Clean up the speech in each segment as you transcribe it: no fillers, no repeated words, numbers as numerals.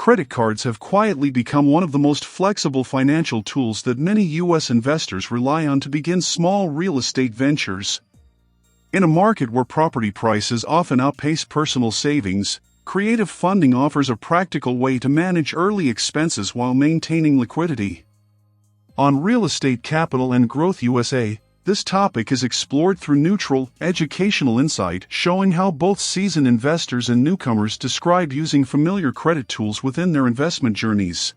credit cards have quietly become one of the most flexible financial tools that many U.S. investors rely on to begin small real estate ventures. In a market where property prices often outpace personal savings, creative funding offers a practical way to manage early expenses while maintaining liquidity. On Real Estate Capital and Growth USA, this topic is explored through neutral, educational insight, showing how both seasoned investors and newcomers describe using familiar credit tools within their investment journeys.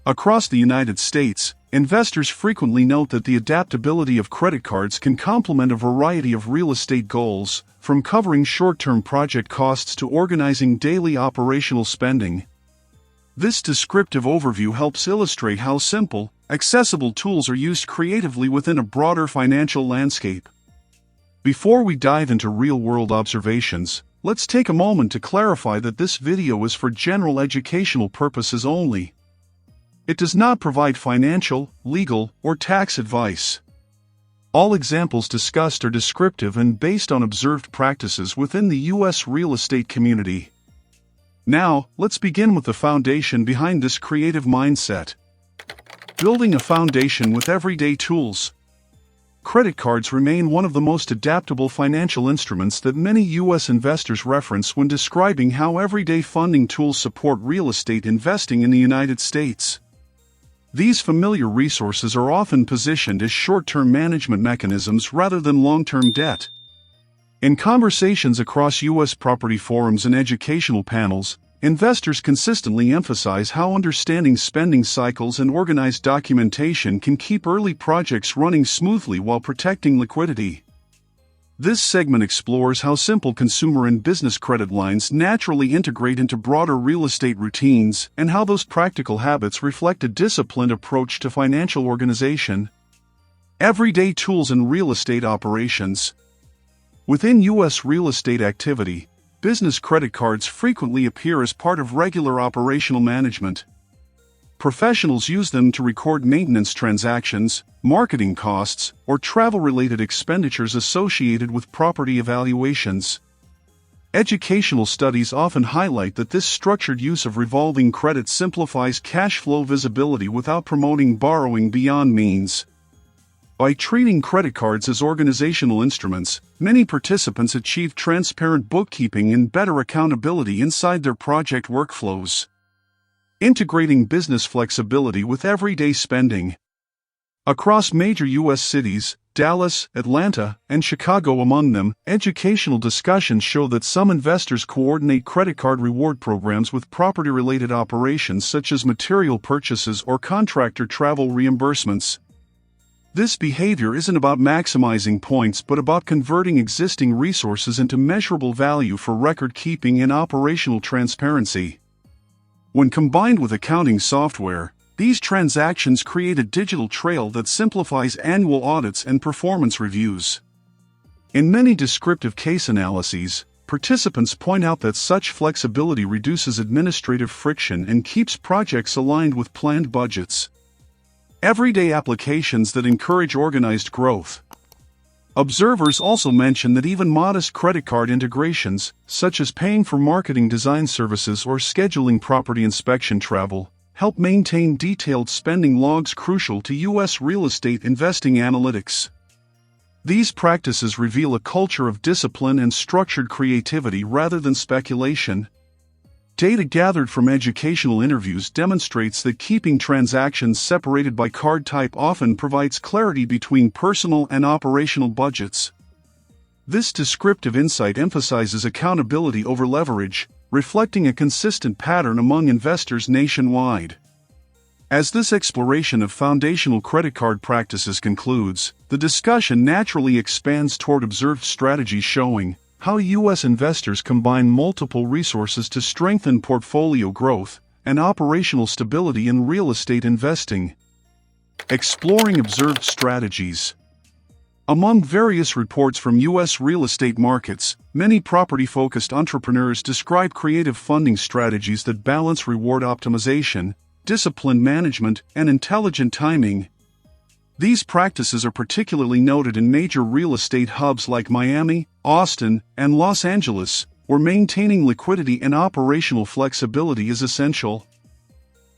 Across the United States, investors frequently note that the adaptability of credit cards can complement a variety of real estate goals, from covering short-term project costs to organizing daily operational spending. This descriptive overview helps illustrate how simple, accessible tools are used creatively within a broader financial landscape. Before we dive into real-world observations, let's take a moment to clarify that this video is for general educational purposes only. It does not provide financial, legal, or tax advice. All examples discussed are descriptive and based on observed practices within the U.S. real estate community. Now, let's begin with the foundation behind this creative mindset. Building a foundation with everyday tools. Credit cards remain one of the most adaptable financial instruments that many U.S. investors reference when describing how everyday funding tools support real estate investing in the United States. These familiar resources are often positioned as short-term management mechanisms rather than long-term debt. In conversations across U.S. property forums and educational panels, investors consistently emphasize how understanding spending cycles and organized documentation can keep early projects running smoothly while protecting liquidity. This segment explores how simple consumer and business credit lines naturally integrate into broader real estate routines and how those practical habits reflect a disciplined approach to financial organization. Everyday tools in real estate operations. Within U.S. real estate activity, business credit cards frequently appear as part of regular operational management. Professionals use them to record maintenance transactions, marketing costs, or travel-related expenditures associated with property evaluations. Educational studies often highlight that this structured use of revolving credit simplifies cash flow visibility without promoting borrowing beyond means. By treating credit cards as organizational instruments, many participants achieve transparent bookkeeping and better accountability inside their project workflows. Integrating business flexibility with everyday spending. Across major U.S. cities, Dallas, Atlanta, and Chicago among them, educational discussions show that some investors coordinate credit card reward programs with property-related operations such as material purchases or contractor travel reimbursements. This behavior isn't about maximizing points but about converting existing resources into measurable value for record-keeping and operational transparency. When combined with accounting software, these transactions create a digital trail that simplifies annual audits and performance reviews. In many descriptive case analyses, participants point out that such flexibility reduces administrative friction and keeps projects aligned with planned budgets. Everyday applications that encourage organized growth. Observers also mention that even modest credit card integrations, such as paying for marketing design services or scheduling property inspection travel, help maintain detailed spending logs crucial to U.S. real estate investing analytics. These practices reveal a culture of discipline and structured creativity rather than speculation. Data gathered from educational interviews demonstrates that keeping transactions separated by card type often provides clarity between personal and operational budgets. This descriptive insight emphasizes accountability over leverage, reflecting a consistent pattern among investors nationwide. As this exploration of foundational credit card practices concludes, the discussion naturally expands toward observed strategies showing how U.S. investors combine multiple resources to strengthen portfolio growth and operational stability in real estate investing. Exploring observed strategies. Among various reports from U.S. real estate markets, many property-focused entrepreneurs describe creative funding strategies that balance reward optimization, disciplined management, and intelligent timing. These practices are particularly noted in major real estate hubs like Miami, Austin, and Los Angeles, where maintaining liquidity and operational flexibility is essential.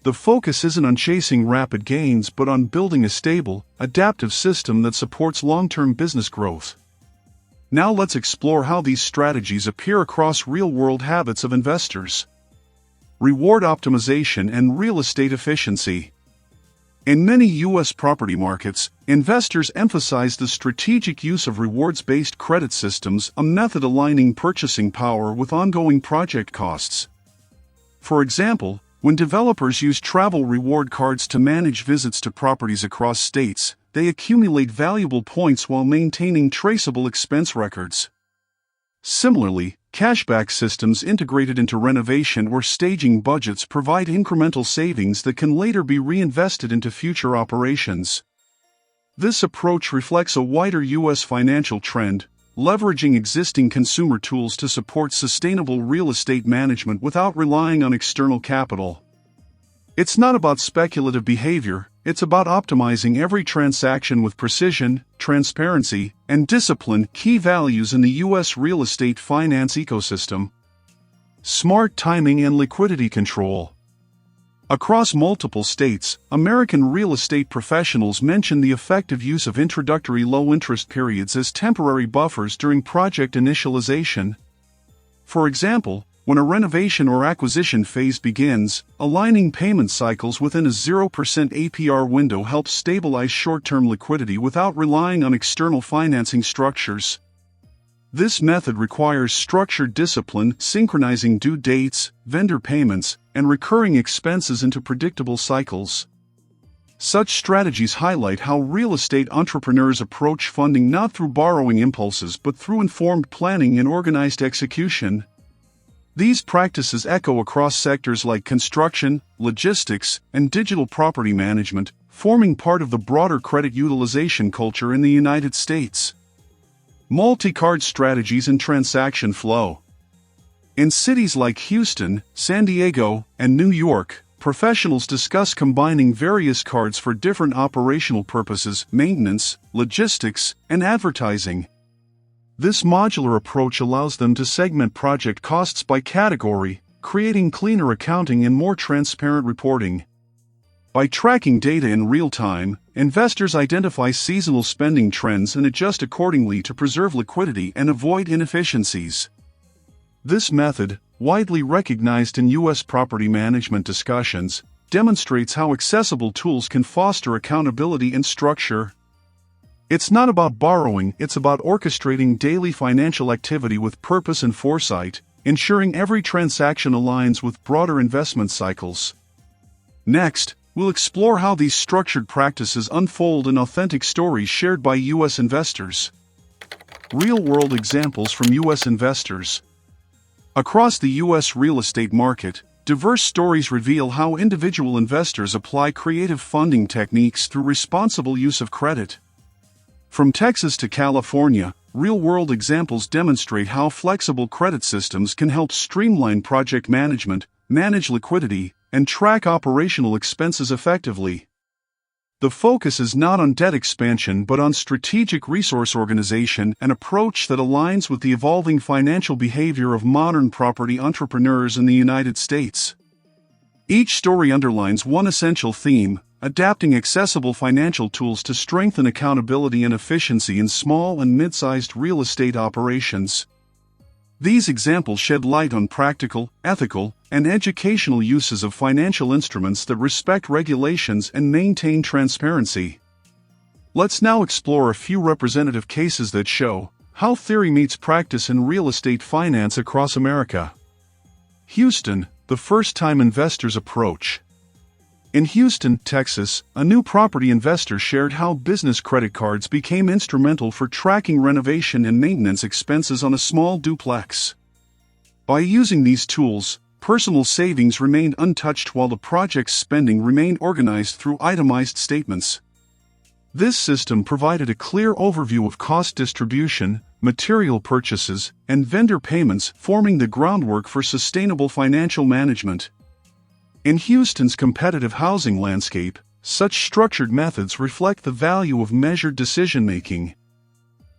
The focus isn't on chasing rapid gains but on building a stable, adaptive system that supports long-term business growth. Now let's explore how these strategies appear across real-world habits of investors. Reward optimization and real estate efficiency. In many U.S. property markets, investors emphasize the strategic use of rewards-based credit systems, a method aligning purchasing power with ongoing project costs. For example, when developers use travel reward cards to manage visits to properties across states, they accumulate valuable points while maintaining traceable expense records. Similarly, cashback systems integrated into renovation or staging budgets provide incremental savings that can later be reinvested into future operations. This approach reflects a wider U.S. financial trend, leveraging existing consumer tools to support sustainable real estate management without relying on external capital. It's not about speculative behavior, it's about optimizing every transaction with precision, transparency, and discipline, key values in the U.S. real estate finance ecosystem. Smart timing and liquidity control. Across multiple states, American real estate professionals mention the effective use of introductory low-interest periods as temporary buffers during project initialization. For example, when a renovation or acquisition phase begins, aligning payment cycles within a 0% APR window helps stabilize short-term liquidity without relying on external financing structures. This method requires structured discipline, synchronizing due dates, vendor payments, and recurring expenses into predictable cycles. Such strategies highlight how real estate entrepreneurs approach funding not through borrowing impulses but through informed planning and organized execution. These practices echo across sectors like construction, logistics, and digital property management, forming part of the broader credit utilization culture in the United States. Multi-card strategies and transaction flow. In cities like Houston, San Diego, and New York, professionals discuss combining various cards for different operational purposes: maintenance, logistics, and advertising. This modular approach allows them to segment project costs by category, creating cleaner accounting and more transparent reporting. By tracking data in real time, investors identify seasonal spending trends and adjust accordingly to preserve liquidity and avoid inefficiencies. This method, widely recognized in U.S. property management discussions, demonstrates how accessible tools can foster accountability and structure. It's not about borrowing, it's about orchestrating daily financial activity with purpose and foresight, ensuring every transaction aligns with broader investment cycles. Next, we'll explore how these structured practices unfold in authentic stories shared by U.S. investors. Real-world examples from U.S. investors. Across the U.S. real estate market, diverse stories reveal how individual investors apply creative funding techniques through responsible use of credit. From Texas to California, real-world examples demonstrate how flexible credit systems can help streamline project management, manage liquidity, and track operational expenses effectively. The focus is not on debt expansion but on strategic resource organization, an approach that aligns with the evolving financial behavior of modern property entrepreneurs in the United States. Each story underlines one essential theme: adapting accessible financial tools to strengthen accountability and efficiency in small and mid-sized real estate operations. These examples shed light on practical, ethical, and educational uses of financial instruments that respect regulations and maintain transparency. Let's now explore a few representative cases that show how theory meets practice in real estate finance across America. Houston, the first-time investor's approach. In Houston, Texas, a new property investor shared how business credit cards became instrumental for tracking renovation and maintenance expenses on a small duplex. By using these tools, personal savings remained untouched while the project's spending remained organized through itemized statements. This system provided a clear overview of cost distribution, material purchases, and vendor payments, forming the groundwork for sustainable financial management. In Houston's competitive housing landscape, such structured methods reflect the value of measured decision-making.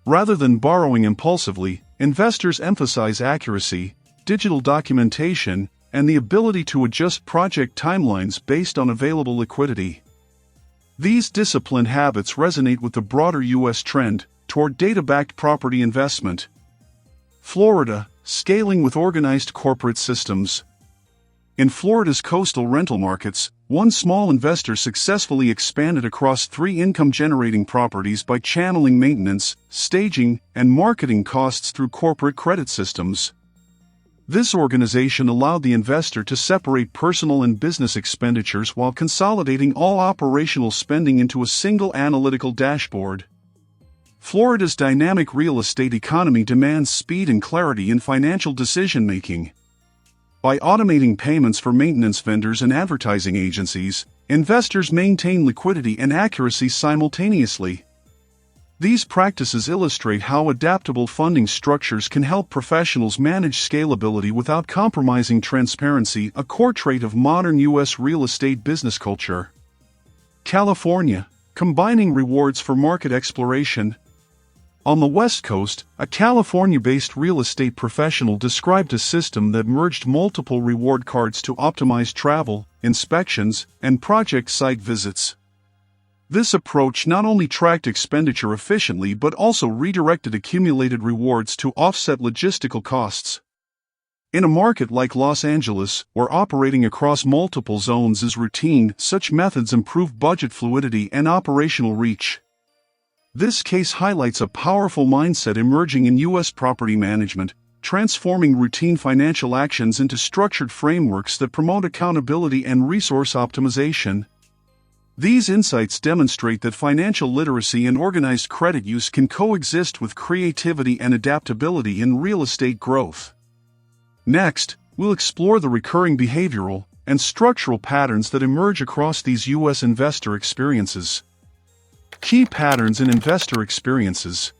Rather than borrowing impulsively, investors emphasize accuracy, digital documentation, and the ability to adjust project timelines based on available liquidity. These disciplined habits resonate with the broader U.S. trend toward data-backed property investment. Florida, scaling with organized corporate systems. In Florida's coastal rental markets, one small investor successfully expanded across 3 income-generating properties by channeling maintenance, staging, and marketing costs through corporate credit systems. This organization allowed the investor to separate personal and business expenditures while consolidating all operational spending into a single analytical dashboard. Florida's dynamic real estate economy demands speed and clarity in financial decision-making. By automating payments for maintenance vendors and advertising agencies, investors maintain liquidity and accuracy simultaneously. These practices illustrate how adaptable funding structures can help professionals manage scalability without compromising transparency, a core trait of modern U.S. real estate business culture. California, combining rewards for market exploration. On the West Coast, a California-based real estate professional described a system that merged multiple reward cards to optimize travel, inspections, and project site visits. This approach not only tracked expenditure efficiently but also redirected accumulated rewards to offset logistical costs. In a market like Los Angeles, where operating across multiple zones is routine, such methods improve budget fluidity and operational reach. This case highlights a powerful mindset emerging in U.S. property management, transforming routine financial actions into structured frameworks that promote accountability and resource optimization. These insights demonstrate that financial literacy and organized credit use can coexist with creativity and adaptability in real estate growth. Next, we'll explore the recurring behavioral and structural patterns that emerge across these U.S. investor experiences. Key patterns in investor experiences.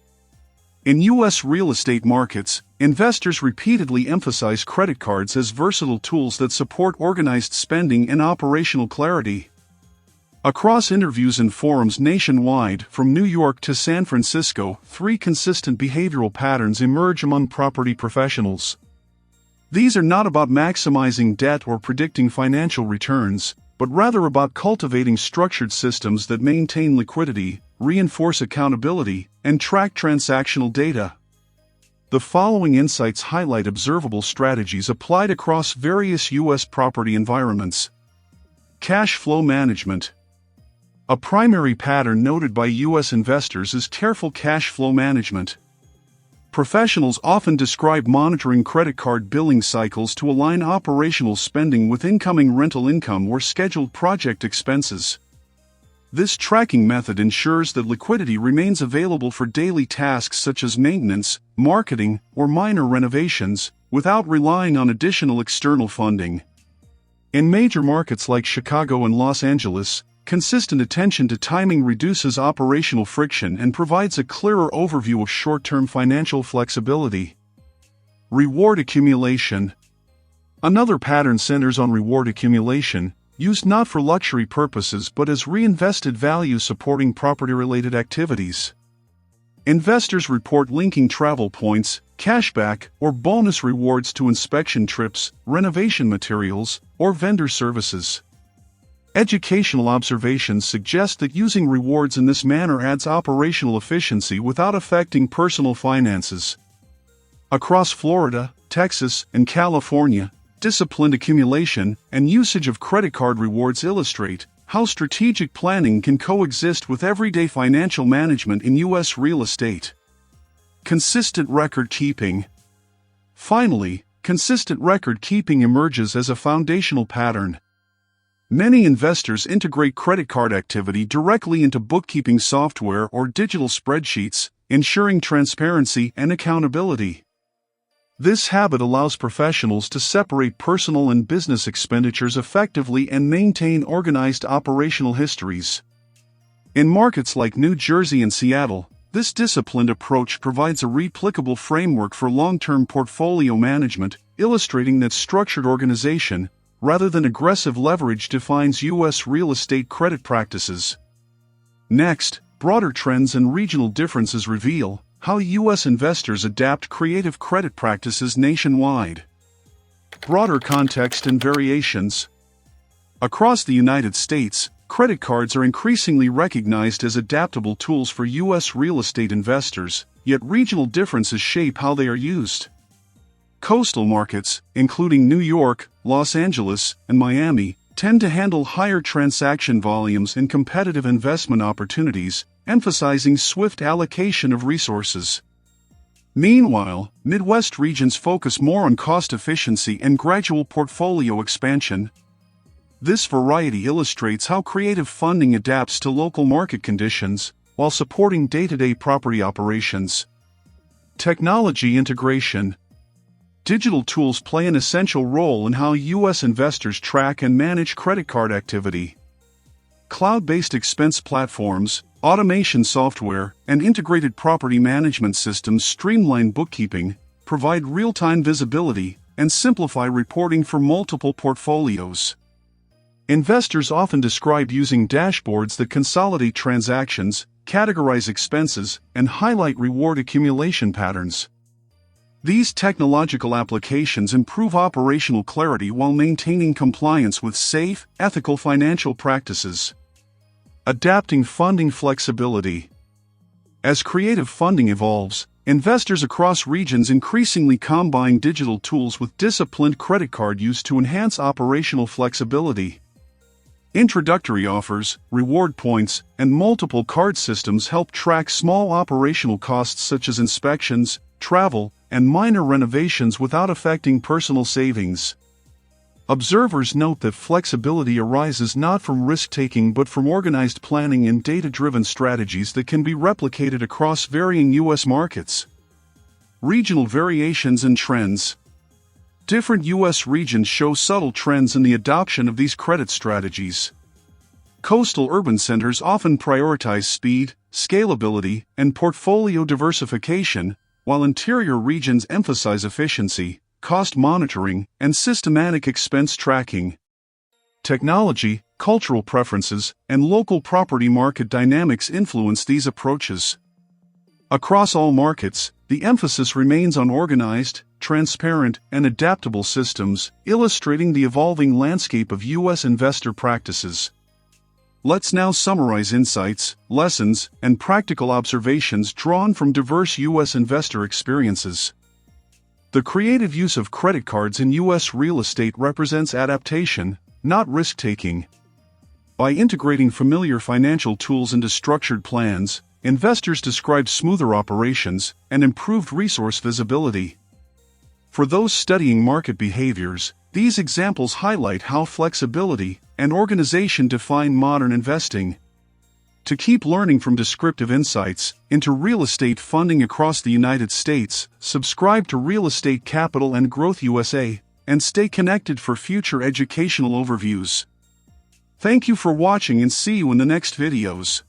In U.S. real estate markets, investors repeatedly emphasize credit cards as versatile tools that support organized spending and operational clarity. Across interviews and forums nationwide, from New York to San Francisco, 3 consistent behavioral patterns emerge among property professionals. These are not about maximizing debt or predicting financial returns, but rather about cultivating structured systems that maintain liquidity, reinforce accountability, and track transactional data. The following insights highlight observable strategies applied across various U.S. property environments. Cash flow management. A primary pattern noted by U.S. investors is careful cash flow management. Professionals often describe monitoring credit card billing cycles to align operational spending with incoming rental income or scheduled project expenses. This tracking method ensures that liquidity remains available for daily tasks such as maintenance, marketing, or minor renovations, without relying on additional external funding. In major markets like Chicago and Los Angeles, consistent attention to timing reduces operational friction and provides a clearer overview of short-term financial flexibility. Reward accumulation. Another pattern centers on reward accumulation, used not for luxury purposes but as reinvested value supporting property-related activities. Investors report linking travel points, cashback, or bonus rewards to inspection trips, renovation materials, or vendor services. Educational observations suggest that using rewards in this manner adds operational efficiency without affecting personal finances. Across Florida, Texas, and California, disciplined accumulation and usage of credit card rewards illustrate how strategic planning can coexist with everyday financial management in U.S. real estate. Consistent record keeping. Finally, consistent record keeping emerges as a foundational pattern. Many investors integrate credit card activity directly into bookkeeping software or digital spreadsheets, ensuring transparency and accountability. This habit allows professionals to separate personal and business expenditures effectively and maintain organized operational histories. In markets like New Jersey and Seattle, this disciplined approach provides a replicable framework for long-term portfolio management, illustrating that structured organization, rather than aggressive leverage, defines U.S. real estate credit practices. Next, broader trends and regional differences reveal how U.S. investors adapt creative credit practices nationwide. Broader context and variations. Across the United States, credit cards are increasingly recognized as adaptable tools for U.S. real estate investors, yet regional differences shape how they are used. Coastal markets, including New York, Los Angeles, and Miami, tend to handle higher transaction volumes and competitive investment opportunities, emphasizing swift allocation of resources. Meanwhile, Midwest regions focus more on cost efficiency and gradual portfolio expansion. This variety illustrates how creative funding adapts to local market conditions, while supporting day-to-day property operations. Technology integration. Digital tools play an essential role in how U.S. investors track and manage credit card activity. Cloud-based expense platforms, automation software, and integrated property management systems streamline bookkeeping, provide real-time visibility, and simplify reporting for multiple portfolios. Investors often describe using dashboards that consolidate transactions, categorize expenses, and highlight reward accumulation patterns. These technological applications improve operational clarity while maintaining compliance with safe, ethical financial practices. Adapting funding flexibility. As creative funding evolves, investors across regions increasingly combine digital tools with disciplined credit card use to enhance operational flexibility. Introductory offers, reward points, and multiple card systems help track small operational costs such as inspections, travel, and minor renovations without affecting personal savings. Observers note that flexibility arises not from risk-taking but from organized planning and data-driven strategies that can be replicated across varying U.S. markets. Regional variations and trends. Different U.S. regions show subtle trends in the adoption of these credit strategies. Coastal urban centers often prioritize speed, scalability, and portfolio diversification, while interior regions emphasize efficiency, cost monitoring, and systematic expense tracking. Technology, cultural preferences, and local property market dynamics influence these approaches. Across all markets, the emphasis remains on organized, transparent, and adaptable systems, illustrating the evolving landscape of U.S. investor practices. Let's now summarize insights, lessons, and practical observations drawn from diverse U.S. investor experiences. The creative use of credit cards in U.S. real estate represents adaptation, not risk-taking. By integrating familiar financial tools into structured plans, investors describe smoother operations and improved resource visibility. For those studying market behaviors, these examples highlight how flexibility and organization define modern investing. To keep learning from descriptive insights into real estate funding across the United States, subscribe to Real Estate Capital and Growth USA, and stay connected for future educational overviews. Thank you for watching and see you in the next videos.